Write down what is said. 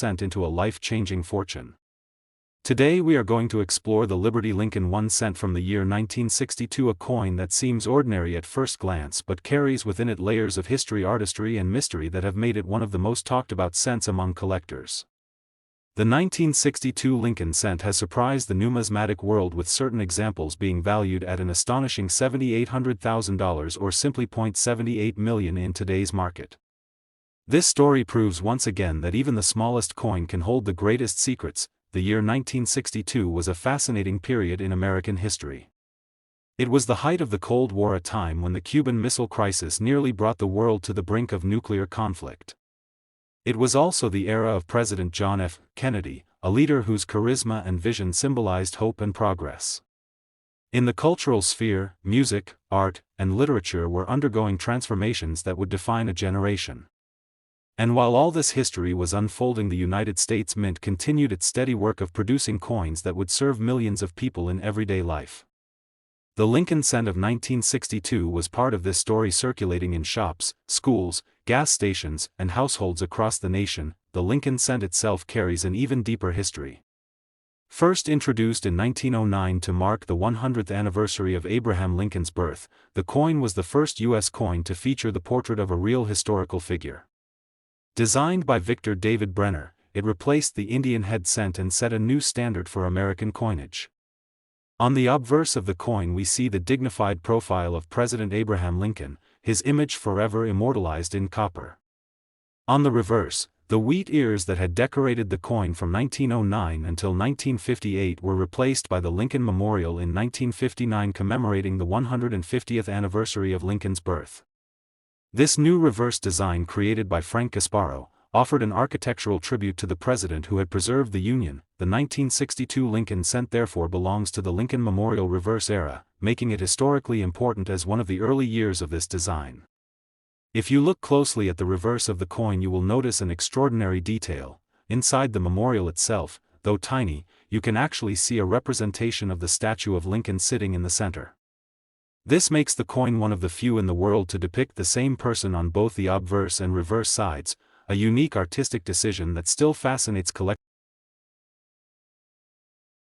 cent into a life-changing fortune. Today we are going to explore the Liberty Lincoln 1 cent from the year 1962, a coin that seems ordinary at first glance but carries within it layers of history, artistry and mystery that have made it one of the most talked about cents among collectors. The 1962 Lincoln cent has surprised the numismatic world, with certain examples being valued at an astonishing $7,800,000 or simply $0.78 million in today's market. This story proves once again that even the smallest coin can hold the greatest secrets. The year 1962 was a fascinating period in American history. It was the height of the Cold War, a time when the Cuban Missile Crisis nearly brought the world to the brink of nuclear conflict. It was also the era of President John F. Kennedy, a leader whose charisma and vision symbolized hope and progress. In the cultural sphere, music, art, and literature were undergoing transformations that would define a generation. And while all this history was unfolding, the United States Mint continued its steady work of producing coins that would serve millions of people in everyday life. The Lincoln cent of 1962 was part of this story, circulating in shops, schools, gas stations, and households across the nation. The Lincoln cent itself carries an even deeper history. First introduced in 1909 to mark the 100th anniversary of Abraham Lincoln's birth, the coin was the first U.S. coin to feature the portrait of a real historical figure. Designed by Victor David Brenner, it replaced the Indian head cent and set a new standard for American coinage. On the obverse of the coin we see the dignified profile of President Abraham Lincoln, his image forever immortalized in copper. On the reverse, the wheat ears that had decorated the coin from 1909 until 1958 were replaced by the Lincoln Memorial in 1959, commemorating the 150th anniversary of Lincoln's birth. This new reverse design, created by Frank Gasparo, offered an architectural tribute to the president who had preserved the Union. The 1962 Lincoln cent therefore belongs to the Lincoln Memorial reverse era, making it historically important as one of the early years of this design. If you look closely at the reverse of the coin, you will notice an extraordinary detail. Inside the memorial itself, though tiny, you can actually see a representation of the statue of Lincoln sitting in the center. This makes the coin one of the few in the world to depict the same person on both the obverse and reverse sides, a unique artistic decision that still fascinates collectors.